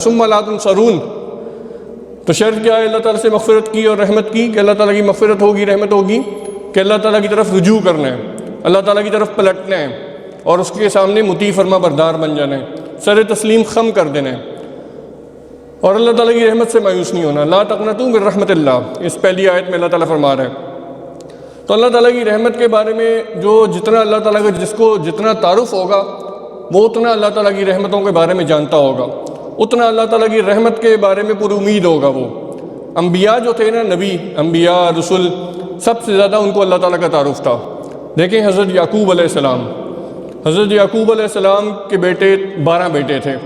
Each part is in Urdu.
ثم لا تنصرون، تو شرط کیا ہے؟ اللہ تعالیٰ سے مغفرت کی اور رحمت کی، کہ اللہ تعالیٰ کی مغفرت ہوگی، رحمت ہوگی، کہ اللہ تعالیٰ کی طرف رجوع کرنا ہے، اللہ تعالیٰ کی طرف پلٹنا ہے اور اس کے سامنے مطیع فرما بردار بن جانا ہے، سر تسلیم خم کر دینا ہے اور اللہ تعالیٰ کی رحمت سے مایوس نہیں ہونا۔ لا تقنطوا من رحمت اللہ، اس پہلی آیت میں اللہ تعالیٰ فرما رہا ہے۔ تو اللہ تعالیٰ کی رحمت کے بارے میں جو جتنا اللہ تعالیٰ کا جس کو جتنا تعارف ہوگا وہ اتنا اللہ تعالیٰ کی رحمتوں کے بارے میں جانتا ہوگا، اتنا اللہ تعالیٰ کی رحمت کے بارے میں پر امید ہوگا۔ وہ انبیاء جو تھے نا، نبی، انبیاء، رسول، سب سے زیادہ ان کو اللہ تعالیٰ کا تعارف تھا۔ دیکھیں حضرت یعقوب علیہ السلام، حضرت یعقوب علیہ السلام کے بیٹے 12 بیٹے تھے،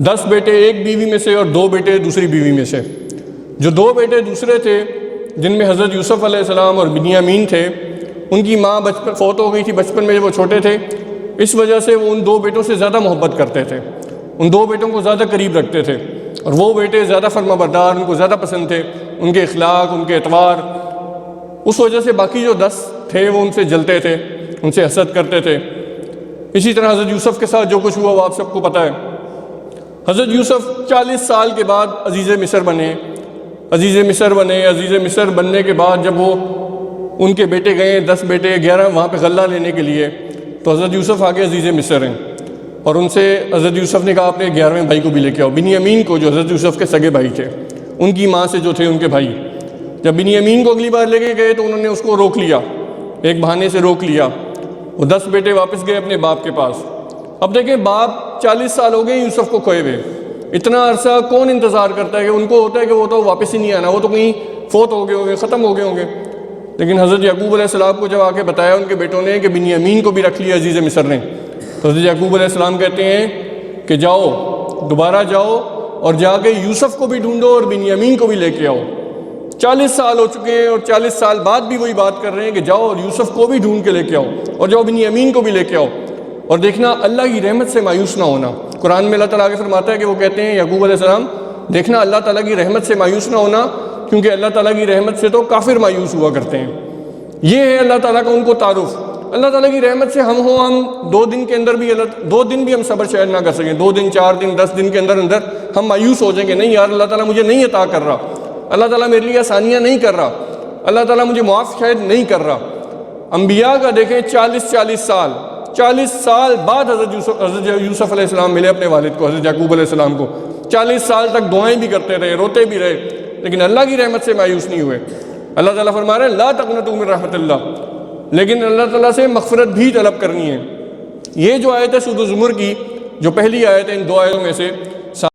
10 بیٹے ایک بیوی میں سے اور 2 بیٹے دوسری بیوی میں سے۔ جو 2 بیٹے دوسرے تھے جن میں حضرت یوسف علیہ السلام اور بنیامین تھے، ان کی ماں فوت ہو گئی تھی بچپن میں جب وہ چھوٹے تھے، اس وجہ سے وہ ان 2 بیٹوں سے زیادہ محبت کرتے تھے، ان 2 بیٹوں کو زیادہ قریب رکھتے تھے، اور وہ بیٹے زیادہ فرما بردار، ان کو زیادہ پسند تھے، ان کے اخلاق، ان کے اعتبار، اس وجہ سے باقی جو 10 تھے وہ ان سے جلتے تھے، ان سے حسد کرتے تھے۔ اسی طرح حضرت یوسف کے ساتھ جو کچھ ہوا وہ آپ سب کو پتہ ہے۔ حضرت یوسف 40 سال کے بعد عزیز مصر بنے، عزیز مصر بننے کے بعد جب وہ ان کے بیٹے گئے 10 بیٹے 11 وہاں پہ غلہ لینے کے لیے، تو حضرت یوسف آگے عزیز مصر ہیں، اور ان سے حضرت یوسف نے کہا اپنے 11ویں بھائی کو بھی لے کے آؤ، بنیامین کو، جو حضرت یوسف کے سگے بھائی تھے، ان کی ماں سے جو تھے ان کے بھائی۔ جب بنیامین کو اگلی بار لے کے گئے تو انہوں نے اس کو روک لیا، ایک بہانے سے روک لیا، وہ 10 بیٹے واپس گئے اپنے باپ کے پاس۔ اب دیکھیں باپ 40 سال ہو گئے یوسف کو کھوئے ہوئے، اتنا عرصہ کون انتظار کرتا ہے؟ کہ ان کو ہوتا ہے کہ وہ تو واپس ہی نہیں آنا، وہ تو کہیں فوت ہو گئے ہوں گے، ختم ہو گئے ہوں گے۔ لیکن حضرت یعقوب علیہ السلام کو جب آ کے بتایا ان کے بیٹوں نے کہ بنیامین کو بھی رکھ لیا عزیز مصر نے، تو حضرت یعقوب علیہ السلام کہتے ہیں کہ جاؤ، دوبارہ جاؤ اور جا کے یوسف کو بھی ڈھونڈو اور بنیامین کو بھی لے کے آؤ۔ 40 سال ہو چکے ہیں اور 40 سال بعد بھی وہی بات کر رہے ہیں کہ جاؤ اور یوسف کو بھی ڈھونڈ کے لے کے آؤ اور جاؤ بنیامین کو بھی لے کے آؤ۔ اور دیکھنا اللہ کی رحمت سے مایوس نہ ہونا۔ قرآن میں اللہ تعالیٰ آگے فرماتا ہے کہ وہ کہتے ہیں یعقوب علیہ السلام، دیکھنا اللہ تعالیٰ کی رحمت سے مایوس نہ ہونا، کیونکہ اللہ تعالیٰ کی رحمت سے تو کافر مایوس ہوا کرتے ہیں۔ یہ ہے اللہ تعالیٰ کا ان کو تعارف۔ اللہ تعالیٰ کی رحمت سے ہم 2 دن کے اندر بھی 2 دن بھی ہم صبر شاید نہ کر سکیں، 2 دن 4 دن 10 دن کے اندر ہم مایوس ہو جائیں گے، نہیں یار اللہ تعالیٰ مجھے نہیں عطا کر رہا، اللہ تعالیٰ میرے لیے آسانیاں نہیں کر رہا، اللہ تعالیٰ مجھے معاف شاید نہیں کر رہا۔ انبیاء کا دیکھیں 40 سال بعد حضرت یوسف علیہ السلام ملے اپنے والد کو، حضرت یعقوب علیہ السلام کو۔ 40 سال تک دعائیں بھی کرتے رہے، روتے بھی رہے، لیکن اللہ کی رحمت سے مایوس نہیں ہوئے۔ اللہ تعالیٰ فرما رہے ہیں لا تقنطوا من رحمت اللہ، لیکن اللہ تعالیٰ سے مغفرت بھی طلب کرنی ہے۔ یہ جو آیت ہے سورۃ الزمر کی، جو پہلی آیت ہے ان 2 آیتوں میں سے،